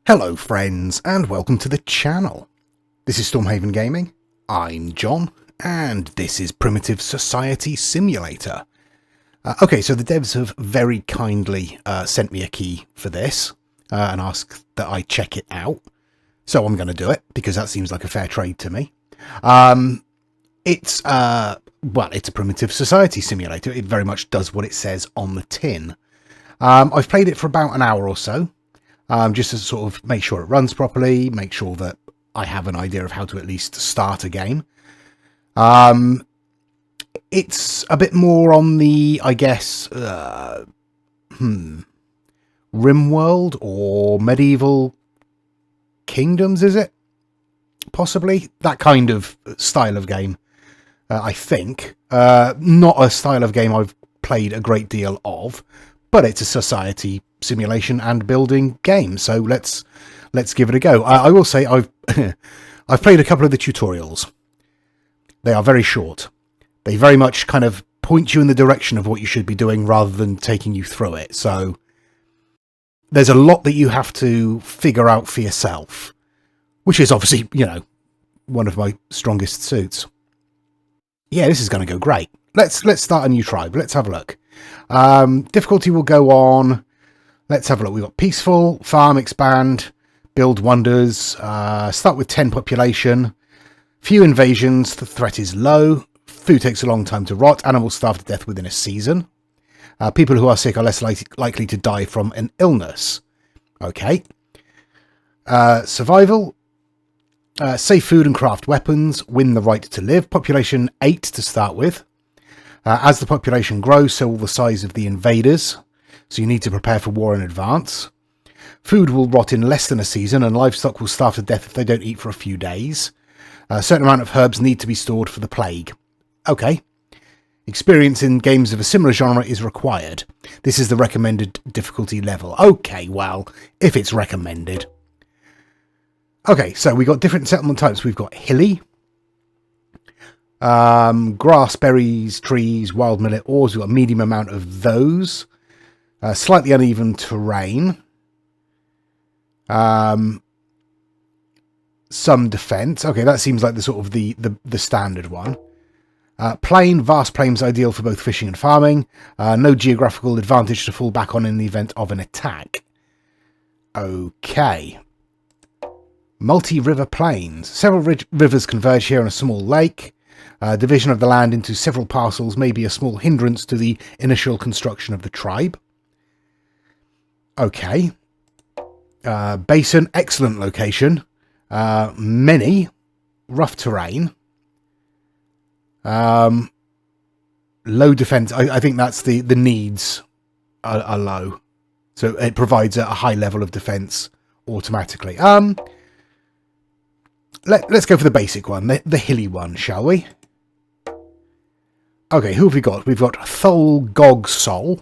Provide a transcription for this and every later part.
Hello friends and welcome to the channel. This is Stormhaven Gaming, I'm John, and this is Primitive Society Simulator. Okay, so the devs have very kindly sent me a key for this and asked that I check it out. So I'm going to do it because that seems like a fair trade to me. It's a Primitive Society Simulator. It very much does what it says on the tin. I've played it for about an hour or so. Just to sort of make sure it runs properly, make sure that I have an idea of how to at least start a game. It's a bit more on the, I guess, RimWorld or Medieval Kingdoms, is it? Possibly. That kind of style of game, I think. Not a style of game I've played a great deal of, but it's a society simulation and building game, so let's give it a go. I will say I've I've played a couple of the tutorials. They are very short. They very much kind of point you in the direction of what you should be doing rather than taking you through it. So there's a lot that you have to figure out for yourself, which is obviously, you know, one of my strongest suits. Yeah, this is going to go great. Let's start a new tribe. Let's have a look. Difficulty will go on. Let's have a look. We've got peaceful, farm, expand, build wonders, start with 10 population, few invasions, the threat is low, food takes a long time to rot, animals starve to death within a season. People who are sick are less likely to die from an illness. Okay. Survival, save food and craft weapons, win the right to live, population 8 to start with. As the population grows, so will the size of the invaders. So you need to prepare for war in advance. Food will rot in less than a season, and livestock will starve to death if they don't eat for a few days. A certain amount of herbs need to be stored for the plague. Okay. Experience in games of a similar genre is required. This is the recommended difficulty level. Okay, well, if it's recommended. Okay, so we've got different settlement types. We've got hilly, grass, berries, trees, wild millet, ores. We've got a medium amount of those. Slightly uneven terrain. Some defense. Okay, that seems like the sort of the standard one. Plain, vast plains ideal for both fishing and farming. No geographical advantage to fall back on in the event of an attack. Okay. Multi-river plains. Several rivers converge here in a small lake. Division of the land into several parcels may be a small hindrance to the initial construction of the tribe. Okay. Basin, excellent location. Many, rough terrain. Low defense. I think that's the needs are low. So it provides a high level of defense automatically. Let's go for the basic one, the hilly one, shall we? Okay, who have we got? We've got Thol Gog Sol,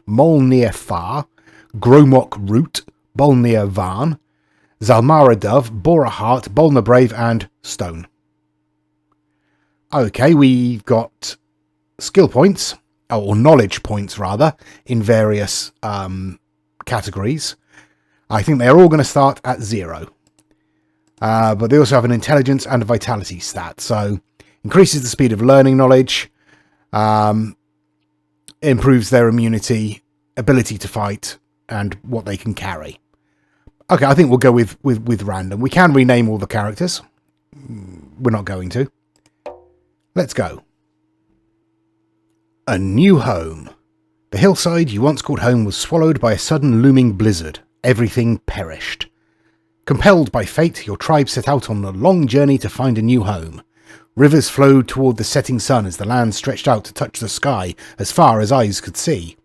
Molnir Far, Gromok Root, Bolnir Varn, Zalmara Dove, Bora Heart, Bolna Brave, and Stone. Okay, we've got skill points, or knowledge points rather, in various categories. I think they're all going to start at 0. But they also have an intelligence and a vitality stat, so increases the speed of learning knowledge, improves their immunity, ability to fight, and what they can carry. Okay, I think we'll go with random. We can rename all the characters. We're not going to. Let's go. A new home. The hillside you once called home was swallowed by a sudden looming blizzard. Everything perished. Compelled by fate, your tribe set out on a long journey to find a new home. Rivers flowed toward the setting sun as the land stretched out to touch the sky as far as eyes could see.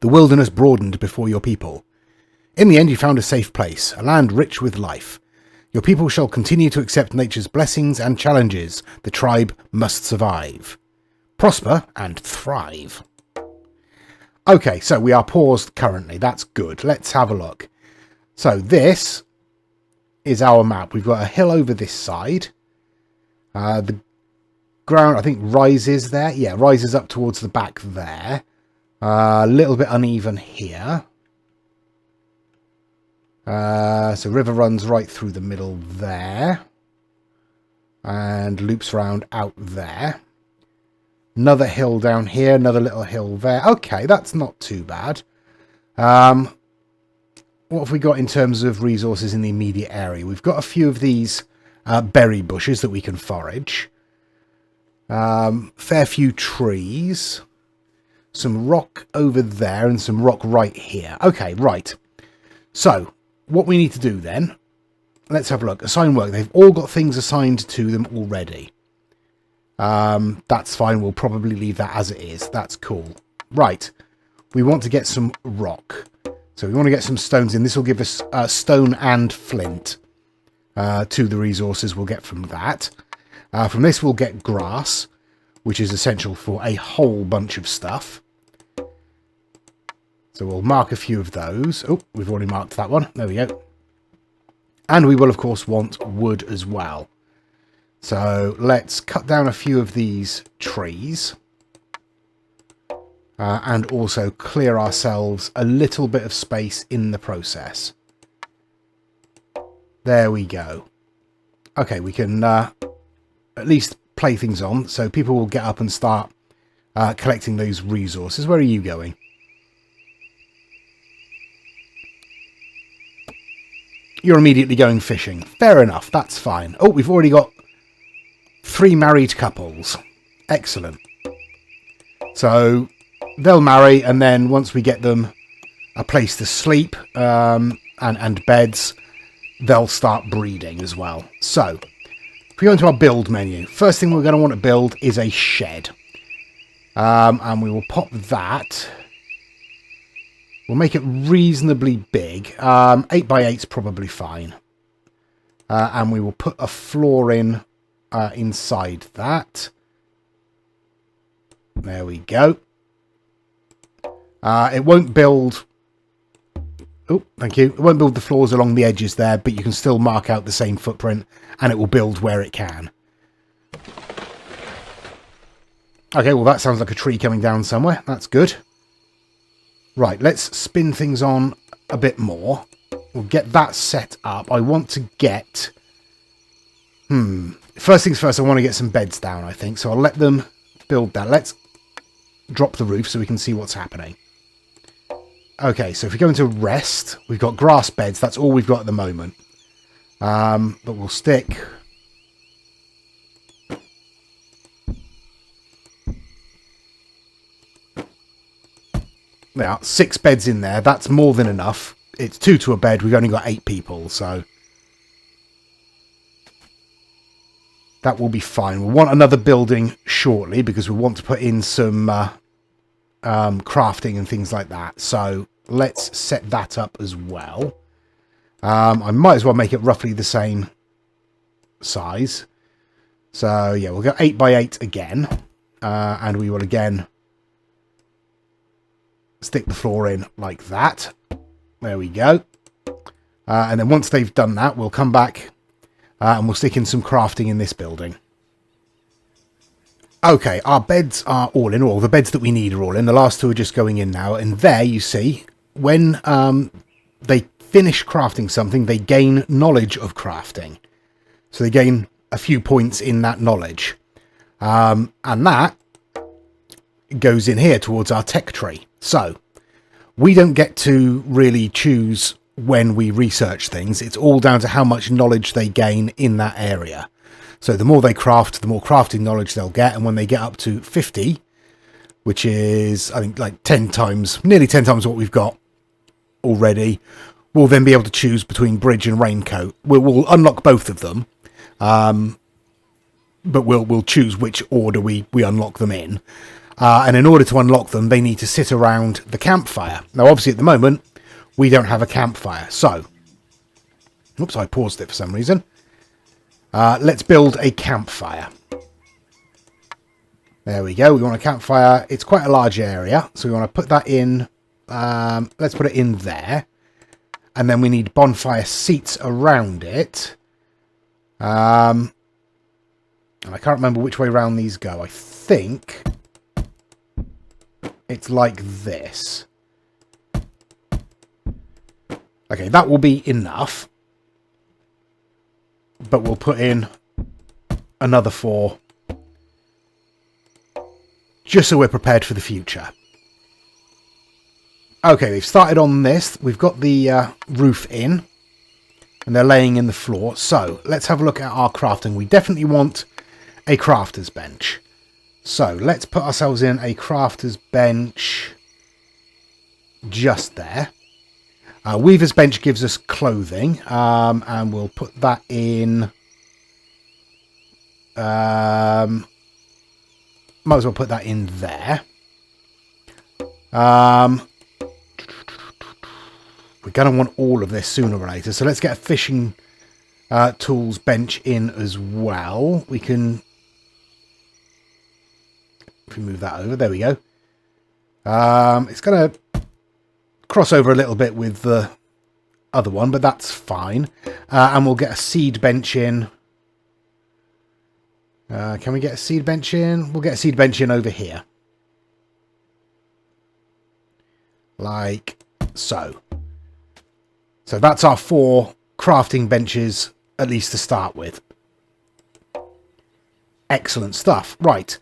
The wilderness broadened before your people. In the end, you found a safe place, a land rich with life. Your people shall continue to accept nature's blessings and challenges. The tribe must survive, prosper, and thrive. Okay, so we are paused currently. That's good. Let's have a look. So this is our map. We've got a hill over this side. The ground, I think, rises there. Yeah, rises up towards the back there. A little bit uneven here. So river runs right through the middle there. And loops around out there. Another hill down here, another little hill there. Okay, that's not too bad. What have we got in terms of resources in the immediate area? We've got a few of these berry bushes that we can forage. Fair few trees. Some rock over there and some rock right here. Okay, right. So, what we need to do then, let's have a look. Assign work. They've all got things assigned to them already. That's fine. We'll probably leave that as it is. That's cool. Right. We want to get some rock. So we want to get some stones in. This will give us stone and flint to the resources we'll get from that. From this we'll get grass, which is essential for a whole bunch of stuff. So we'll mark a few of those. Oh, we've already marked that one. There we go. And we will, of course, want wood as well. So let's cut down a few of these trees. And also clear ourselves a little bit of space in the process. There we go. Okay, we can at least play things on. So people will get up and start collecting those resources. Where are you going? You're immediately going fishing. Fair enough, that's fine. Oh, we've already got 3 married couples. Excellent. So they'll marry, and then once we get them a place to sleep and beds, they'll start breeding as well. So if we go into our build menu, first thing we're going to want to build is a shed. And we will pop that. We'll make it reasonably big. 8 by 8 is probably fine. And we will put a floor in inside that. There we go. It won't build... Oh, thank you. It won't build the floors along the edges there, but you can still mark out the same footprint, and it will build where it can. Okay, well that sounds like a tree coming down somewhere. That's good. Right, let's spin things on a bit more. We'll get that set up. I want to get... First things first, I want to get some beds down, I think. So I'll let them build that. Let's drop the roof so we can see what's happening. Okay, so if we go into rest, we've got grass beds. That's all we've got at the moment. But we'll stick... Now, 6 beds in there. That's more than enough. It's 2 to a bed. We've only got 8 people, so... that will be fine. We'll want another building shortly because we want to put in some crafting and things like that. So let's set that up as well. I might as well make it roughly the same size. So yeah, we'll go 8 by 8 again. And we will again stick the floor in like that. There we go. And then once they've done that, we'll come back and we'll stick in some crafting in this building. Okay, our beds are all in. All the beds that we need are all in. The last 2 are just going in now. And there you see, when they finish crafting something, they gain knowledge of crafting. So they gain a few points in that knowledge. And that goes in here towards our tech tree. So we don't get to really choose when we research things. It's all down to how much knowledge they gain in that area. So the more they craft, the more crafting knowledge they'll get. And when they get up to 50, which is, I think, like 10 times, nearly 10 times what we've got already, we'll then be able to choose between bridge and raincoat. We'll unlock both of them. But we'll choose which order we unlock them in. And in order to unlock them, they need to sit around the campfire. Now, obviously, at the moment, we don't have a campfire. So, oops, I paused it for some reason. Let's build a campfire. There we go. We want a campfire. It's quite a large area. So we want to put that in. Let's put it in there. And then we need bonfire seats around it. And I can't remember which way around these go. I think it's like this. Okay, that will be enough. But we'll put in another 4. Just so we're prepared for the future. Okay, they've started on this. We've got the roof in. And they're laying in the floor. So, let's have a look at our crafting. We definitely want a crafter's bench. So, let's put ourselves in a crafter's bench just there. Weaver's bench gives us clothing. And we'll put that in... might as well put that in there. We're going to want all of this sooner or later. So let's get a fishing tools bench in as well. We can... if we move that over, there we go. It's going to cross over a little bit with the other one, but that's fine. And we'll get a seed bench in. Can we get a seed bench in? We'll get a seed bench in over here. Like so. So that's our 4 crafting benches, at least to start with. Excellent stuff. Right.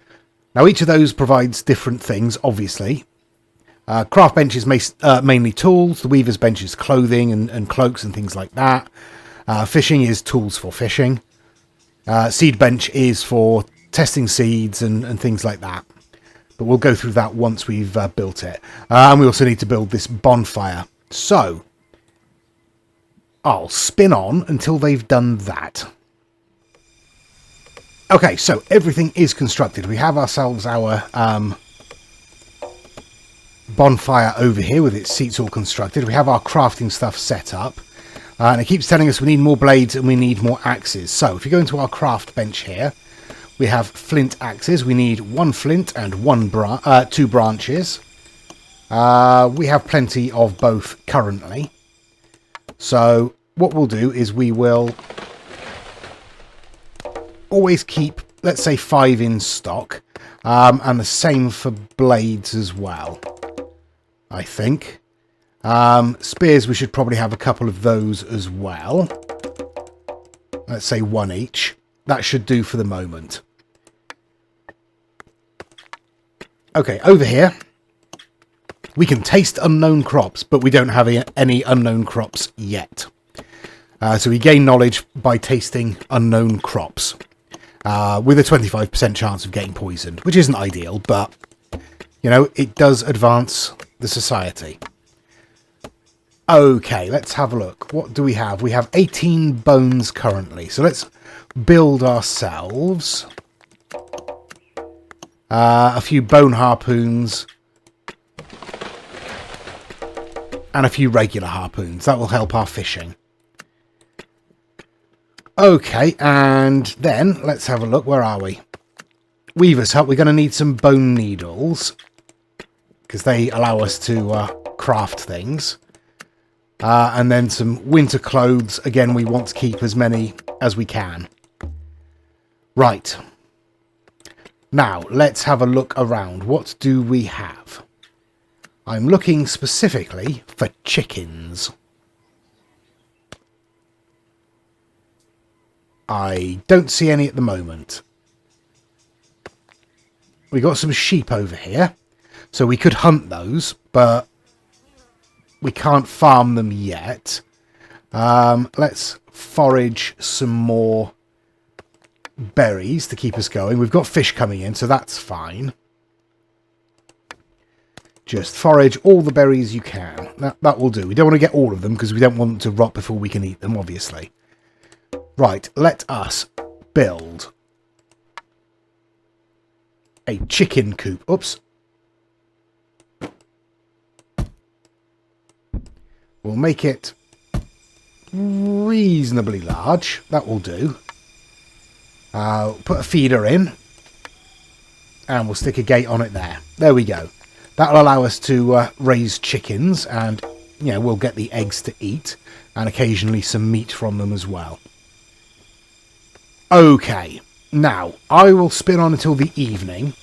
Now each of those provides different things, obviously. Craft bench is mainly tools. The weaver's bench is clothing and cloaks and things like that. Fishing is tools for fishing. Seed bench is for testing seeds and things like that. But we'll go through that once we've built it. And we also need to build this bonfire. So, I'll spin on until they've done that. Okay, so everything is constructed. We have ourselves our bonfire over here with its seats all constructed. We have our crafting stuff set up. And it keeps telling us we need more blades and we need more axes. So, if you go into our craft bench here, we have flint axes. We need 1 flint and 2 branches. We have plenty of both currently. So, what we'll do is we will always keep, let's say, 5 in stock. And the same for blades as well, I think. Spears, we should probably have a couple of those as well. Let's say 1 each. That should do for the moment. Okay, over here, we can taste unknown crops, but we don't have any unknown crops yet. So we gain knowledge by tasting unknown crops, with a 25% chance of getting poisoned, which isn't ideal, but, you know, it does advance the society. Okay, let's have a look. What do we have? We have 18 bones currently. So let's build ourselves a few bone harpoons and a few regular harpoons. That will help our fishing. Okay, and then let's have a look. Where are we? Weaver's Hut. We're going to need some bone needles because they allow us to craft things. And then some winter clothes. Again, we want to keep as many as we can. Right. Now, let's have a look around. What do we have? I'm looking specifically for chickens. I don't see any at the moment. We got some sheep over here. So we could hunt those, but we can't farm them yet. Let's forage some more berries to keep us going. We've got fish coming in, so that's fine. Just forage all the berries you can. That will do. We don't want to get all of them because we don't want them to rot before we can eat them, obviously. Right, let us build a chicken coop. Oops. We'll make it reasonably large. That will do. Put a feeder in. And we'll stick a gate on it there. There we go. That'll allow us to raise chickens. And, you know, we'll get the eggs to eat. And occasionally some meat from them as well. Okay. Now, I will spin on until the evening.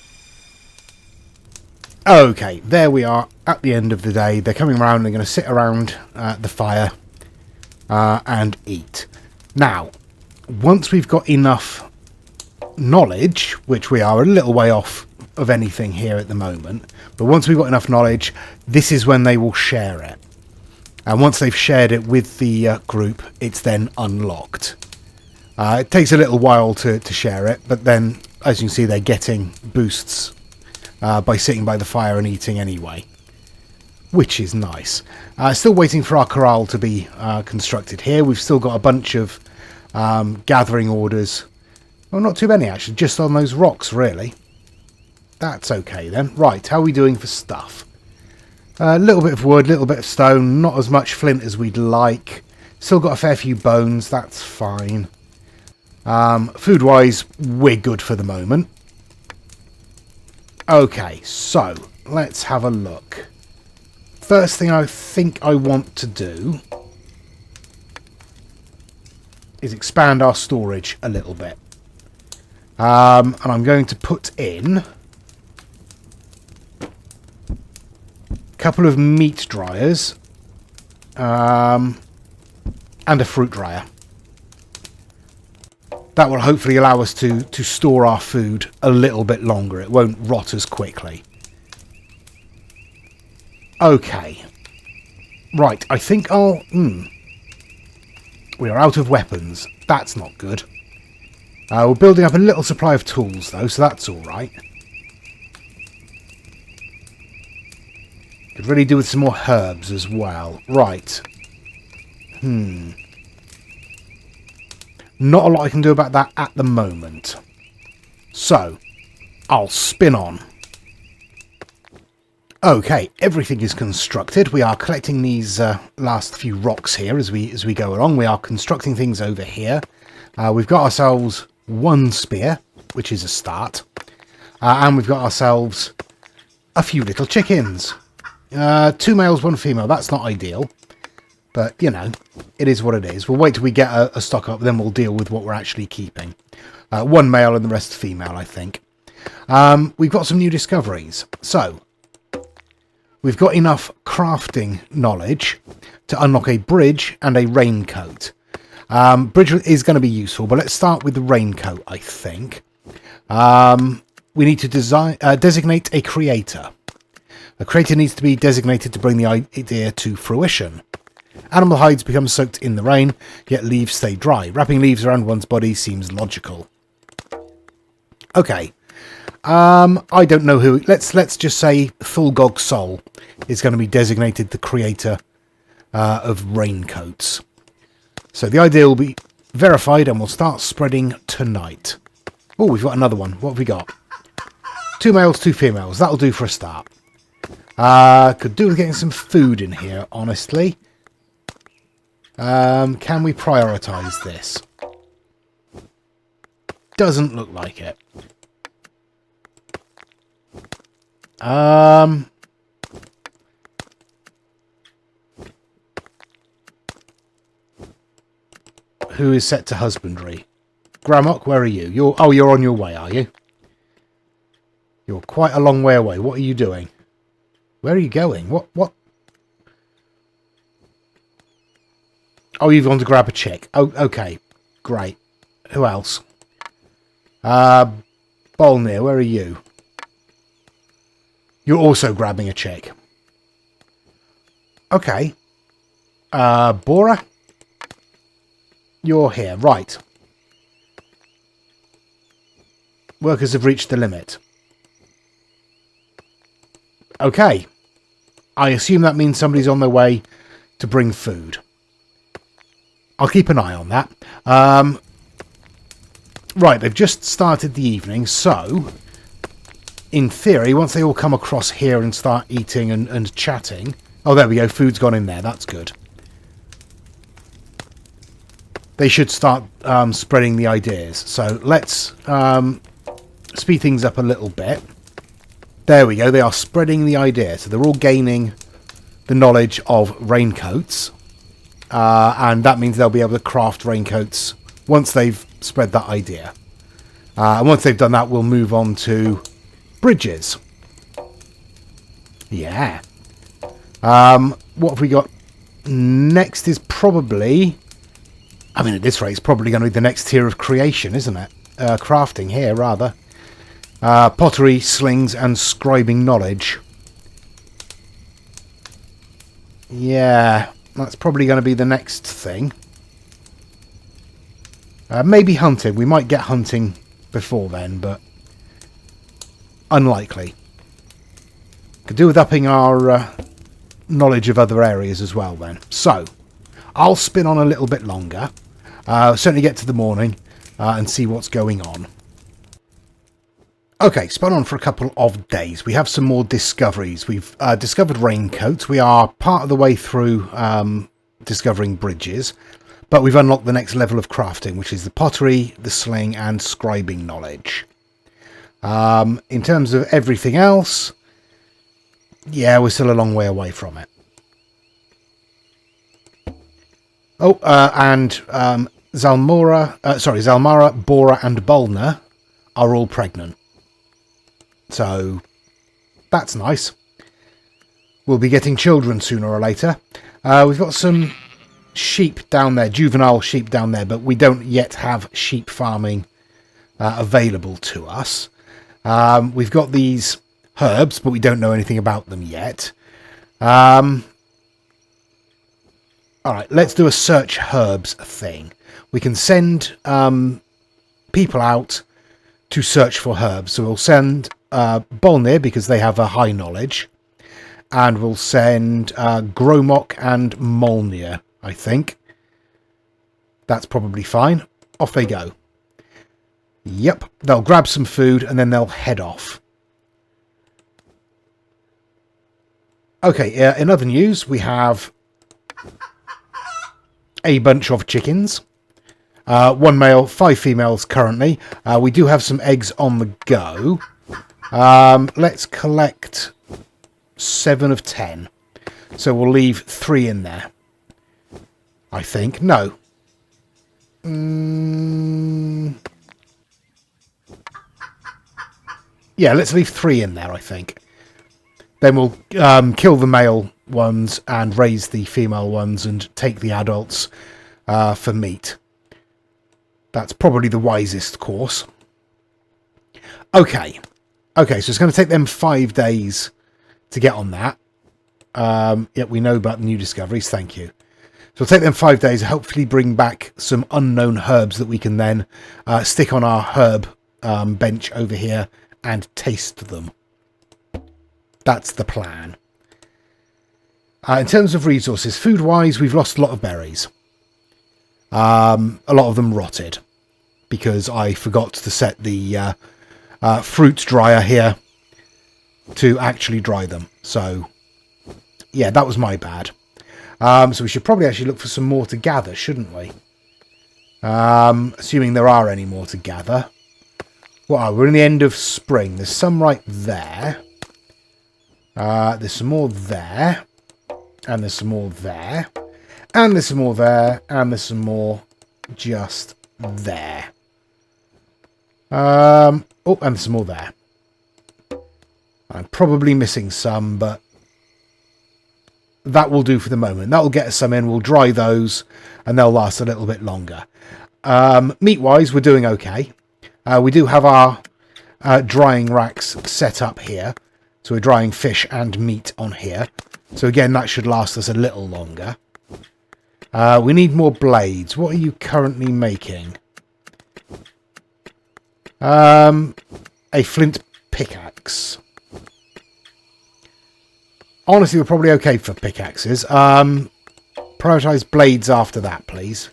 Okay, there we are at the end of the day. They're coming around. They're going to sit around the fire and eat. Now, once we've got enough knowledge, which we are a little way off of anything here at the moment, but once we've got enough knowledge, this is when they will share it. And once they've shared it with the group, it's then unlocked. It takes a little while to share it, but then, as you can see, they're getting boosts by sitting by the fire and eating anyway, which is nice. Still waiting for our corral to be constructed here. We've still got a bunch of gathering orders. Well, not too many, actually, just on those rocks, really. That's okay, then. Right, how are we doing for stuff? A little bit of wood, a little bit of stone, not as much flint as we'd like. Still got a fair few bones, that's fine. Food-wise, we're good for the moment. Okay, so, let's have a look. First thing I think I want to do is expand our storage a little bit. And I'm going to put in a couple of meat dryers and a fruit dryer. That will hopefully allow us to store our food a little bit longer. It won't rot as quickly. Okay. Right, I think I'll... We are out of weapons. That's not good. We're building up a little supply of tools, though, so that's alright. Could really do with some more herbs as well. Right. Not a lot I can do about that at the moment. So, I'll spin on. Okay, everything is constructed. We are collecting these last few rocks here as we go along. We are constructing things over here. We've got ourselves one spear, which is a start. And we've got ourselves a few little chickens. 2 males, 1 female. That's not ideal. But, you know, it is what it is. We'll wait till we get a stock up, then we'll deal with what we're actually keeping. 1 male and the rest female, I think. We've got some new discoveries. So, we've got enough crafting knowledge to unlock a bridge and a raincoat. Bridge is going to be useful, but let's start with the raincoat, I think. We need to designate a creator. A creator needs to be designated to bring the idea to fruition. Animal hides become soaked in the rain, yet leaves stay dry. Wrapping leaves around one's body seems logical. Okay. I don't know who... Let's just say Thulgog Sol is going to be designated the creator of raincoats. So the idea will be verified and we'll start spreading tonight. Oh, we've got another one. What have we got? 2 males, 2 females. That'll do for a start. Could do with getting some food in here, honestly. Can we prioritise this? Doesn't look like it. Who is set to husbandry? Gramok, where are you? You're on your way, are you? You're quite a long way away. What are you doing? Where are you going? What? Oh, you've gone to grab a chick. Oh, okay. Great. Who else? Bolnir, where are you? You're also grabbing a chick. Okay. Bora? You're here. Right. Workers have reached the limit. Okay. I assume that means somebody's on their way to bring food. I'll keep an eye on that. Right, they've just started the evening, so in theory, once they all come across here and start eating and chatting... Oh, there we go. Food's gone in there. That's good. They should start spreading the ideas. So let's speed things up a little bit. There we go. They are spreading the idea. So they're all gaining the knowledge of raincoats. And that means they'll be able to craft raincoats once they've spread that idea. And once they've done that, we'll move on to bridges. Yeah. What have we got next is probably I mean, at this rate, it's probably going to be the next tier of creation, isn't it? Crafting here, rather. Pottery, slings, and scribing knowledge. Yeah, that's probably going to be the next thing. Maybe hunting. We might get hunting before then, but unlikely. Could do with upping our knowledge of other areas as well then. So, I'll spin on a little bit longer. Certainly get to the morning and see what's going on. Okay, spun on for a couple of days. We have some more discoveries. We've discovered raincoats. We are part of the way through discovering bridges. But we've unlocked the next level of crafting, which is the pottery, the sling, and scribing knowledge. In terms of everything else, yeah, we're still a long way away from it. Oh, and Zalmara, Bora, and Bolna are all pregnant. So, that's nice. We'll be getting children sooner or later. We've got some sheep down there, juvenile sheep down there, but we don't yet have sheep farming available to us. We've got these herbs, but we don't know anything about them yet. Alright, let's do a search herbs thing. We can send people out to search for herbs. So we'll send Bolnir, because they have a high knowledge. And we'll send Gromok and Molnir, I think. That's probably fine. Off they go. Yep, they'll grab some food and then they'll head off. Okay, in other news, we have a bunch of chickens. 1 male, 5 females currently. We do have some eggs on the go. Let's collect 7 of 10. So we'll leave 3 in there. I think. No. Yeah, let's leave 3 in there, I think. Then we'll kill the male ones and raise the female ones and take the adults for meat. That's probably the wisest course. Okay. Okay, so it's going to take them 5 days to get on that. Yet we know about the new discoveries. Thank you. So it'll take them 5 days, hopefully bring back some unknown herbs that we can then stick on our herb bench over here and taste them. That's the plan. In terms of resources, food-wise, we've lost a lot of berries. A lot of them rotted because I forgot to set the fruit dryer here to actually dry them. So, yeah, that was my bad. So we should probably actually look for some more to gather, shouldn't we? Assuming there are any more to gather. Well, we're in the end of spring. There's some right there. There's some more there. And there's some more there. And there's some more there. And there's some more just there. Oh, and there's some more there. I'm probably missing some, but that will do for the moment. That will get us some in. We'll dry those, and they'll last a little bit longer. Meat-wise, we're doing okay. We do have our drying racks set up here. So we're drying fish and meat on here. So again, that should last us a little longer. We need more blades. What are you currently making? A flint pickaxe. Honestly, we're probably okay for pickaxes. Prioritize blades after that, please.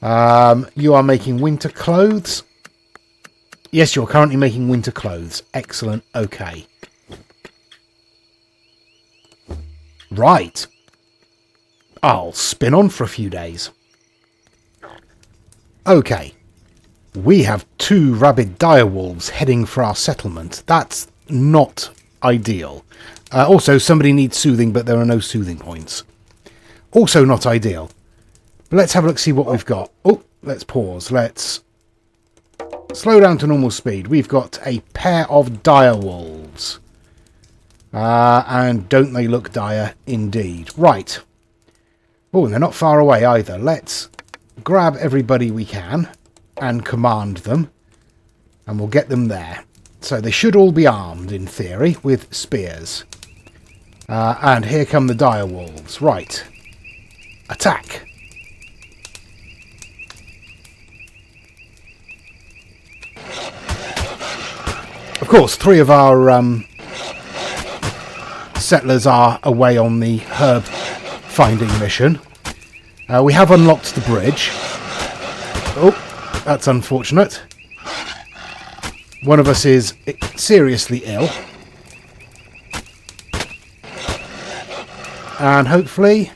You are making winter clothes. Yes, you're currently making winter clothes. Excellent. Okay. Right. I'll spin on for a few days. Okay. We have 2 rabid direwolves heading for our settlement. That's not ideal. Also, somebody needs soothing, but there are no soothing points. Also not ideal. But let's have a look, see what we've got. Oh, let's pause. Let's slow down to normal speed. We've got a pair of direwolves. And don't they look dire indeed. Right. Oh, and they're not far away either. Let's grab everybody we can and command them, and we'll get them there. So they should all be armed, in theory, with spears. And here come the dire wolves. Right. Attack. Of course, 3 of our settlers are away on the herb finding mission. We have unlocked the bridge. Oh, that's unfortunate. One of us is seriously ill. And hopefully,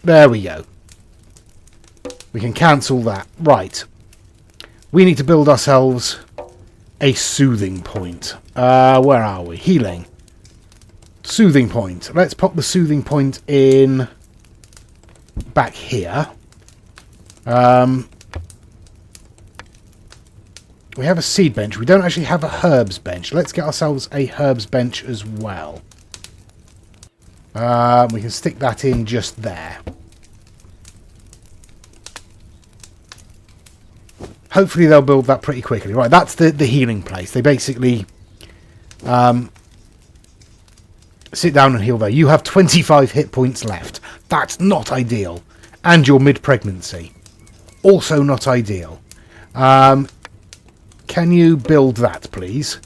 there we go. We can cancel that. Right. We need to build ourselves a soothing point. Where are we? Healing. Soothing point. Let's pop the soothing point in back here. We have a seed bench. We don't actually have a herbs bench. Let's get ourselves a herbs bench as well. We can stick that in just there. Hopefully they'll build that pretty quickly. Right, that's the healing place. They basically sit down and heal there. You have 25 hit points left. That's not ideal. And you're mid-pregnancy. Also not ideal. Can you build that, please?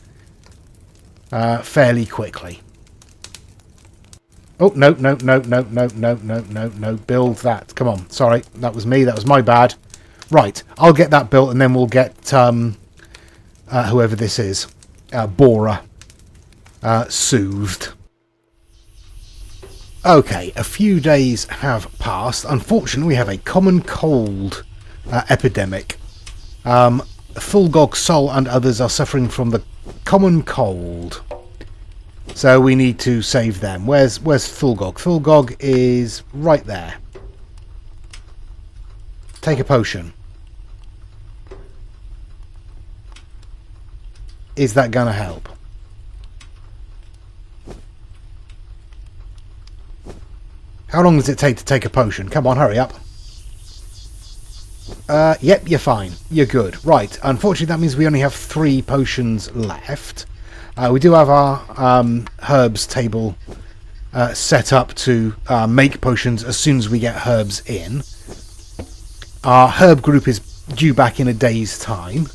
Fairly quickly. Oh, no. Build that. Come on. Sorry, that was me. That was my bad. Right, I'll get that built and then we'll get whoever this is, Bora, soothed. Okay, a few days have passed. Unfortunately, we have a common cold epidemic. Fulgog, Sol and others are suffering from the common cold. So we need to save them. Where's Fulgog? Fulgog is right there. Take a potion. Is that going to help? How long does it take to take a potion? Come on, hurry up. Yep, you're fine. You're good. Right, unfortunately that means we only have 3 potions left. We do have our herbs table set up to make potions as soon as we get herbs in. Our herb group is due back in a day's time.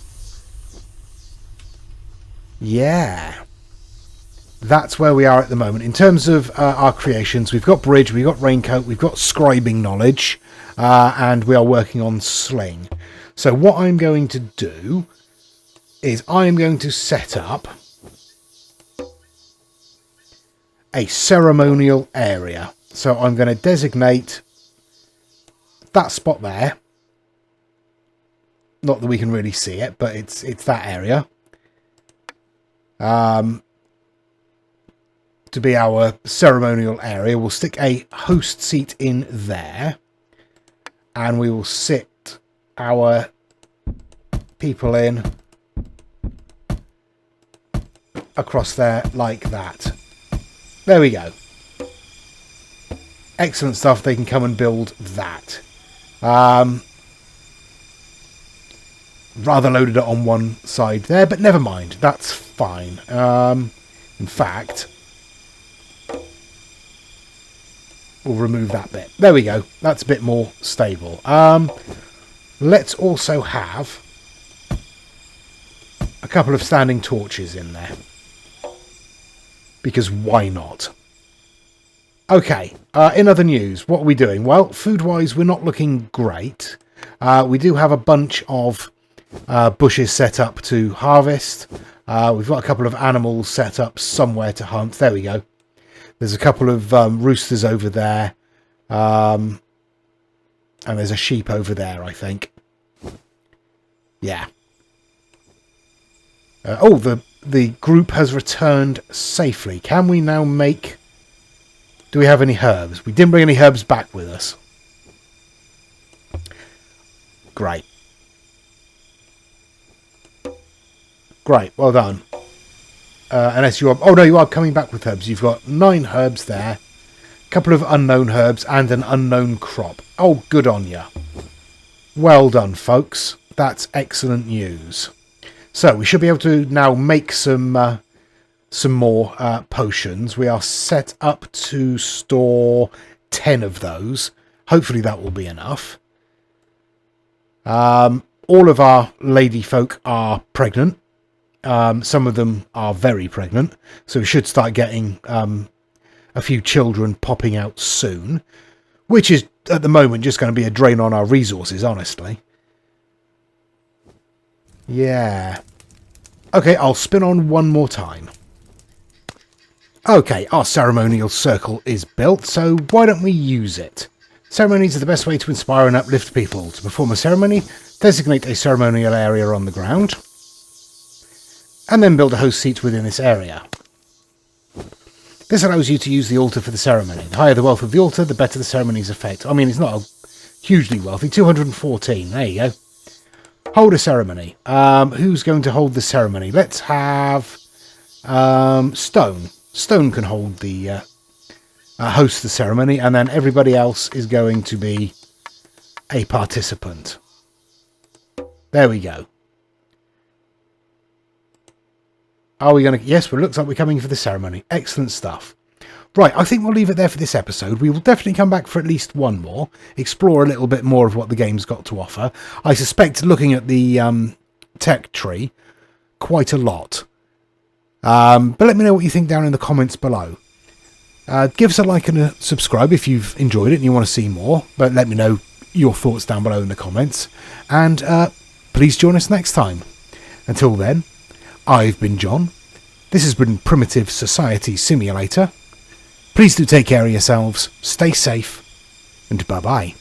Yeah. That's where we are at the moment. In terms of our creations, we've got bridge, we've got raincoat, we've got scribing knowledge, and we are working on sling. So what I'm going to do is I'm going to set up a ceremonial area. So I'm going to designate that spot there. Not that we can really see it, but it's that area. To be our ceremonial area. We'll stick a host seat in there. And we will sit our people in across there like that. There we go. Excellent stuff. They can come and build that. Rather loaded it on one side there, but never mind. That's fine. In fact, we'll remove that bit. There we go. That's a bit more stable. Let's also have a couple of standing torches in there. Because why not? Okay, in other news, what are we doing? Well, food-wise, we're not looking great. We do have a bunch of bushes set up to harvest. We've got a couple of animals set up somewhere to hunt. There we go. There's a couple of roosters over there. And there's a sheep over there, I think. Yeah. Oh, the group has returned safely. Can we now make... Do we have any herbs? We didn't bring any herbs back with us. Great. Great, well done. Unless you are... Oh no, you are coming back with herbs. You've got 9 herbs there. couple of unknown herbs and an unknown crop. Oh, good on ya. Well done, folks. That's excellent news. So we should be able to now make some more potions. We are set up to store 10 of those. Hopefully that will be enough. All of our lady folk are pregnant. Some of them are very pregnant. So we should start getting a few children popping out soon. Which is, at the moment, just going to be a drain on our resources, honestly. Yeah. Okay, I'll spin on one more time. Okay, our ceremonial circle is built, so why don't we use it? Ceremonies are the best way to inspire and uplift people. To perform a ceremony, designate a ceremonial area on the ground, and then build a host seat within this area. This allows you to use the altar for the ceremony. The higher the wealth of the altar, the better the ceremony's effect. I mean, it's not hugely wealthy. 214. There you go. Hold a ceremony. Who's going to hold the ceremony? Let's have Stone. Stone can hold the host the ceremony, and then everybody else is going to be a participant. There we go. Are we going to... Yes, well, it looks like we're coming for the ceremony. Excellent stuff. Right, I think we'll leave it there for this episode. We will definitely come back for at least one more. Explore a little bit more of what the game's got to offer. I suspect, looking at the tech tree, quite a lot. But let me know what you think down in the comments below. Give us a like and a subscribe if you've enjoyed it and you want to see more. But let me know your thoughts down below in the comments. And please join us next time. Until then, I've been John. This has been Primitive Society Simulator. Please do take care of yourselves, stay safe, and bye-bye.